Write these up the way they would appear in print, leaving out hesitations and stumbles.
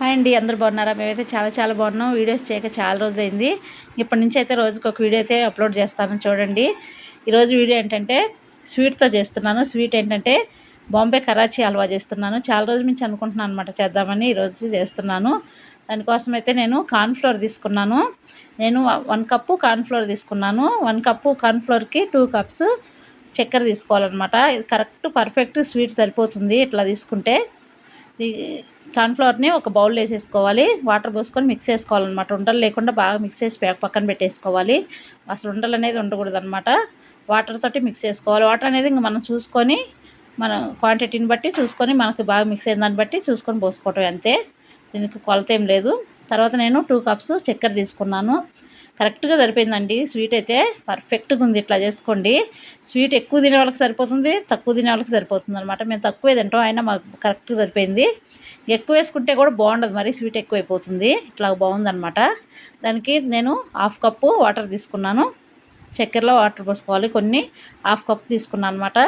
Hi అండి, అందరూ బాగున్నారా? మేమైతే చాలా చాలా బాగున్నాం. వీడియోస్ చేయక చాలా రోజులైంది. ఇప్పటి నుంచి అయితే రోజుకి ఒక వీడియో అయితే అప్లోడ్ చేస్తాను, చూడండి. ఈరోజు వీడియో ఏంటంటే స్వీట్తో చేస్తున్నాను. స్వీట్ ఏంటంటే బాంబే కరాచీ హల్వా చేస్తున్నాను. చాలా రోజుల నుంచి అనుకుంటున్నాను అనమాట చేద్దామని. ఈరోజు చేస్తున్నాను. దానికోసం అయితే నేను కార్న్ఫ్లోర్ తీసుకున్నాను. నేను 1 కప్పు కార్న్ఫ్లోర్ తీసుకున్నాను. 1 కప్పు కార్న్ఫ్లోర్కి 2 కప్స్ చక్కెర తీసుకోవాలన్నమాట. ఇది కరెక్ట్ పర్ఫెక్ట్ స్వీట్ సరిపోతుంది ఇట్లా తీసుకుంటే. కార్న్ఫ్లవర్ని ఒక బౌల్లో వేసేసుకోవాలి. వాటర్ పోసుకొని మిక్స్ చేసుకోవాలన్నమాట. ఉండలు లేకుండా బాగా మిక్స్ చేసి పక్కన పెట్టేసుకోవాలి. అసలు ఉండలు అనేది ఉండకూడదు అనమాట. వాటర్ తోటి మిక్స్ చేసుకోవాలి. వాటర్ అనేది ఇంకా మనం చూసుకొని, మన క్వాంటిటీని బట్టి చూసుకొని, మనకి బాగా మిక్స్ అయిన దాన్ని బట్టి చూసుకొని పోసుకోవటం అంతే. దీనికి కొలత ఏం లేదు. తర్వాత నేను 2 కప్స్ చక్కెర తీసుకున్నాను. కరెక్ట్గా సరిపోయిందండి. స్వీట్ అయితే పర్ఫెక్ట్గా ఉంది. ఇట్లా చేసుకోండి. స్వీట్ ఎక్కువ తినే వాళ్ళకి సరిపోతుంది, తక్కువ తినే వాళ్ళకి సరిపోతుంది అనమాట. మేము తక్కువే తింటాం, అయినా మాకు కరెక్ట్గా సరిపోయింది. ఎక్కువ వేసుకుంటే కూడా బాగుండదు, మరి స్వీట్ ఎక్కువ అయిపోతుంది. ఇట్లా బాగుందనమాట. దానికి నేను 1/2 కప్పు వాటర్ తీసుకున్నాను. చక్కెరలో వాటర్ పోసుకోవాలి కొన్ని. 1/2 కప్పు తీసుకున్నాను అనమాట.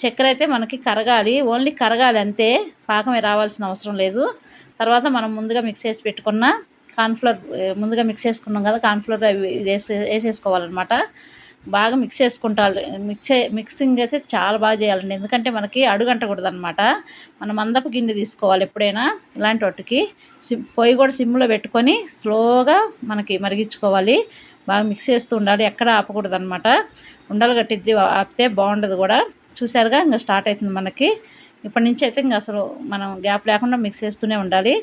చక్కెర అయితే మనకి కరగాలి, ఓన్లీ కరగాలి అంతే, పాకమే రావాల్సిన అవసరం లేదు. తర్వాత మనం ముందుగా మిక్స్ చేసి పెట్టుకున్న కార్న్ఫ్లోర్, ముందుగా మిక్స్ చేసుకున్నాం కదా, కార్న్ఫ్లోర్ అవి వేసేసుకోవాలన్నమాట. బాగా మిక్స్ చేసుకుంటారు. మిక్సింగ్ అయితే చాలా బాగా చేయాలండి, ఎందుకంటే మనకి అడుగంటకూడదు అనమాట. మనం మందపు గిన్నె తీసుకోవాలి ఎప్పుడైనా ఇలాంటి వాటికి. పొయ్యి కూడా సిమ్లో పెట్టుకొని స్లోగా మనకి మరిగించుకోవాలి. బాగా మిక్స్ చేస్తూ ఉండాలి, ఎక్కడ ఆపకూడదు అనమాట. ఉండలు కట్టిద్ది, ఆపితే బాగుండదు కూడా. చూసారుగా, ఇంకా స్టార్ట్ అవుతుంది మనకి. ఇప్పటి నుంచి అయితే ఇంకా అసలు మనం గ్యాప్ లేకుండా మిక్స్ చేస్తూనే ఉండాలి.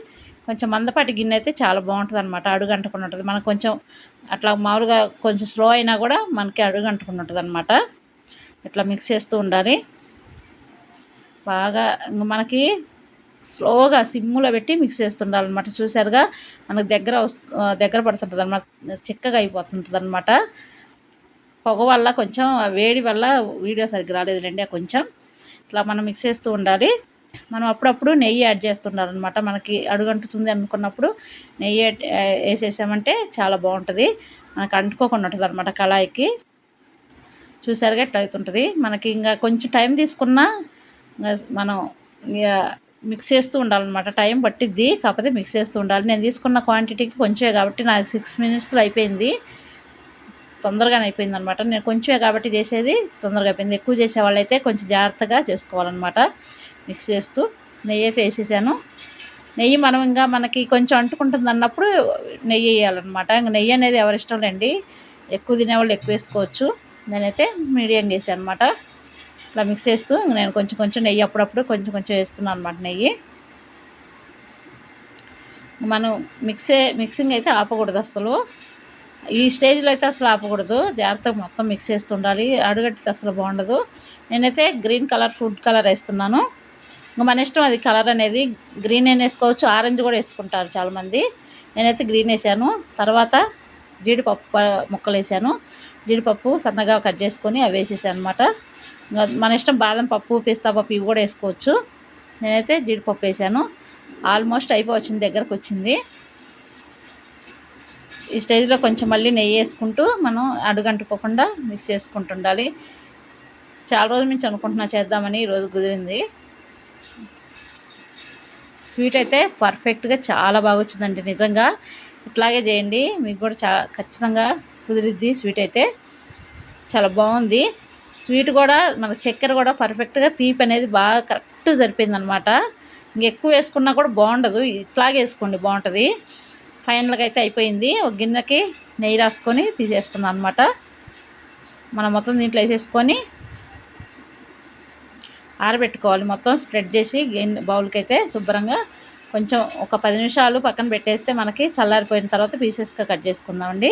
కొంచెం మందపాటి గిన్నె అయితే చాలా బాగుంటుంది అనమాట, అడుగంటకుండా ఉంటుంది. మనకు కొంచెం అట్లా మామూలుగా కొంచెం స్లో అయినా కూడా మనకి అడుగంటకుండా ఉంటుంది అనమాట. ఇట్లా మిక్స్ చేస్తూ ఉండాలి బాగా. మనకి స్లోగా సిమ్లో పెట్టి మిక్స్ చేస్తుండాలన్నమాట. చూసారుగా, మనకు దగ్గర పడుతుంటుంది అనమాట, చిక్కగా అయిపోతుంటుంది అనమాట. పొగ వల్ల కొంచెం, వేడి వల్ల వీడియో సరిగ్గా రాలేదులేండి. కొంచెం ఇట్లా మనం మిక్స్ చేస్తూ ఉండాలి. మనం అప్పుడప్పుడు నెయ్యి యాడ్ చేస్తుండాలన్నమాట. మనకి అడుగంటుతుంది అనుకున్నప్పుడు నెయ్యి వేసేసామంటే చాలా బాగుంటుంది, మనకు అంటుకోకుండా ఉంటుంది అనమాట కళాయికి. చూసారుగా ఎట్లా అవుతుంటుంది. మనకి ఇంకా కొంచెం టైం తీసుకున్నా మనం మిక్స్ చేస్తూ ఉండాలన్నమాట. టైం పట్టిద్ది, కాకపోతే మిక్స్ చేస్తూ ఉండాలి. నేను తీసుకున్న క్వాంటిటీకి కొంచెమే కాబట్టి నాకు 6 minutesలో అయిపోయింది, తొందరగానే అయిపోయింది అనమాట. నేను కొంచెమే కాబట్టి చేసేది తొందరగా అయిపోయింది. ఎక్కువ చేసే వాళ్ళైతే కొంచెం జాగ్రత్తగా చేసుకోవాలన్నమాట. మిక్స్ చేస్తూ నెయ్యి అయితే వేసేసాను. నెయ్యి మనం ఇంకా మనకి కొంచెం అంటుకుంటుంది అన్నప్పుడు నెయ్యి వేయాలన్నమాట. ఇంకా నెయ్యి అనేది ఎవరి ఇష్టం లేండి, ఎక్కువ తినేవాళ్ళు ఎక్కువ వేసుకోవచ్చు. నేనైతే మీడియం వేసాను అనమాట. ఇట్లా మిక్స్ చేస్తూ నేను కొంచెం కొంచెం నెయ్యి అప్పుడప్పుడు కొంచెం కొంచెం వేస్తున్నాను అనమాట. నెయ్యి మనం మిక్సింగ్ అయితే ఆపకూడదు అసలు. ఈ స్టేజ్లో అయితే అసలు ఆపకూడదు, జాగ్రత్తగా మొత్తం మిక్స్ చేస్తుండాలి. అడుగట్టితే అసలు బాగుండదు. నేనైతే గ్రీన్ కలర్, ఫుడ్ కలర్ వేస్తున్నాను. ఇంకా మన ఇష్టం అది, కలర్ అనేది గ్రీన్ అయినా వేసుకోవచ్చు, ఆరెంజ్ కూడా వేసుకుంటారు చాలామంది. నేనైతే గ్రీన్ వేసాను. తర్వాత జీడిపప్పు ముక్కలు వేసాను. జీడిపప్పు సన్నగా కట్ చేసుకొని అవి వేసేసాను అనమాట. మన ఇష్టం, బాదం పప్పు, పిస్తా పప్పు ఇవి కూడా వేసుకోవచ్చు. నేనైతే జీడిపప్పు వేసాను. ఆల్మోస్ట్ అయిపోవచ్చింది, దగ్గరకు వచ్చింది. ఈ స్టేజ్లో కొంచెం మళ్ళీ నెయ్యి వేసుకుంటూ మనం అడుగంటుకోకుండా మిక్స్ చేసుకుంటుండాలి. చాలా రోజుల నుంచి అనుకుంటున్నా చేద్దామని, ఈరోజు కుదిరింది. స్వీట్ అయితే పర్ఫెక్ట్గా చాలా బాగా వచ్చిందండి, నిజంగా. ఇట్లాగే చేయండి, మీకు కూడా ఖచ్చితంగా కుదిరిద్ది. స్వీట్ అయితే చాలా బాగుంది. స్వీట్ కూడా మన చక్కెర కూడా పర్ఫెక్ట్గా, తీపి అనేది బాగా కరెక్ట్ సరిపోయింది అనమాట. ఇంకెక్కువ వేసుకున్నా కూడా బాగుండదు, ఇట్లాగే వేసుకోండి బాగుంటుంది. ఫైనల్గా అయితే అయిపోయింది. ఒక గిన్నెకి నెయ్యి రాసుకొని తీసేస్తున్నాను అనమాట. మనం మొత్తం దీంట్లో వేసేసుకొని ఆరబెట్టుకోవాలి. మొత్తం స్ప్రెడ్ చేసి బౌల్కి అయితే శుభ్రంగా కొంచెం ఒక 10 నిమిషాలు పక్కన పెట్టేస్తే మనకి చల్లారిపోయిన తర్వాత పీసెస్గా కట్ చేసుకుందామండి.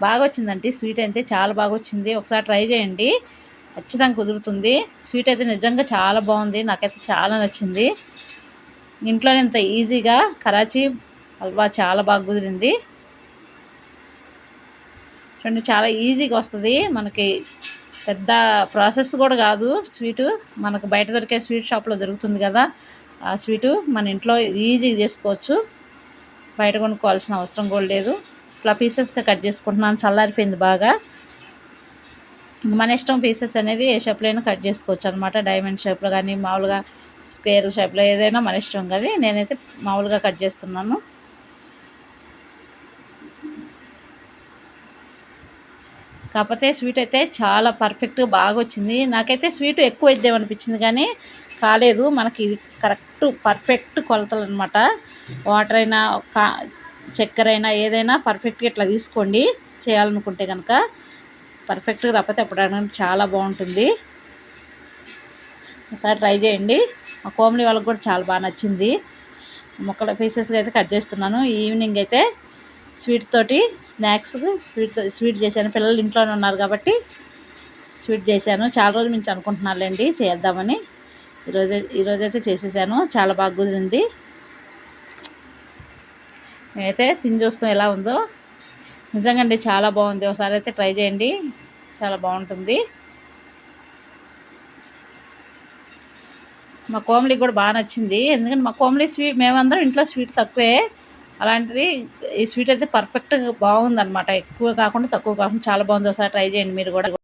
బాగా వచ్చిందండి స్వీట్ అయితే, చాలా బాగా వచ్చింది. ఒకసారి ట్రై చేయండి, ఖచ్చితంగా కుదురుతుంది. స్వీట్ అయితే నిజంగా చాలా బాగుంది, నాకైతే చాలా నచ్చింది. ఇంట్లోనే ఇంత ఈజీగా కరాచీ హల్వా చాలా బాగా కుదిరింది. చూడండి, చాలా ఈజీగా వస్తుంది. మనకి పెద్ద ప్రాసెస్ కూడా కాదు. స్వీటు మనకు బయట దొరికే స్వీట్ షాప్లో దొరుకుతుంది కదా, ఆ స్వీటు మన ఇంట్లో ఈజీగా చేసుకోవచ్చు. బయట కొనుక్కోవాల్సిన అవసరం కూడా లేదు. ఇట్లా పీసెస్గా కట్ చేసుకుంటున్నాను, చల్లారిపోయింది బాగా. మన ఇష్టం, పీసెస్ అనేది ఏ షేప్లో అయినా కట్ చేసుకోవచ్చు అనమాట. డైమండ్ షేప్లో కానీ, మామూలుగా స్క్వేర్ షేప్లో, ఏదైనా మన ఇష్టం కదా. నేనైతే మామూలుగా కట్ చేస్తున్నాను. కాకపోతే స్వీట్ అయితే చాలా పర్ఫెక్ట్గా బాగా వచ్చింది. నాకైతే స్వీట్ ఎక్కువ ఇద్దామనిపించింది కానీ కాలేదు. మనకి ఇది కరెక్ట్ పర్ఫెక్ట్ కొలతలు అనమాట. వాటర్ అయినా చక్కెర అయినా ఏదైనా పర్ఫెక్ట్గా ఇట్లా తీసుకోండి చేయాలనుకుంటే కనుక. పర్ఫెక్ట్గా రాకపోతే అప్పుడు చాలా బాగుంటుంది. ఒకసారి ట్రై చేయండి. మా కోమలి వాళ్ళకి కూడా చాలా బాగా నచ్చింది. ముక్కల పీసెస్గా అయితే కట్ చేస్తున్నాను. ఈవినింగ్ అయితే స్వీట్ తోటి స్నాక్స్ స్వీట్ చేశాను. పిల్లలు ఇంట్లోనే ఉన్నారు కాబట్టి స్వీట్ చేశాను. చాలా రోజుల నుంచి అనుకుంటున్నానులేండి చేద్దామని. ఈరోజైతే చేసేసాను. చాలా బాగా కుదిరింది. మేమైతే తిని చూస్తాం ఎలా ఉందో. నిజంగా అండి చాలా బాగుంది. ఒకసారి అయితే ట్రై చేయండి, చాలా బాగుంటుంది. మా కోమలికి కూడా బాగా నచ్చింది. ఎందుకంటే మా కోమలి స్వీట్, మేమందరం ఇంట్లో స్వీట్ తక్కువే. అలాంటిది ఈ స్వీట్ అయితే పర్ఫెక్ట్గా బాగుందన్నమాట. ఎక్కువ కాకుండా తక్కువ కాకుండా చాలా బాగుంది. ఒకసారి ట్రై చేయండి మీరు కూడా.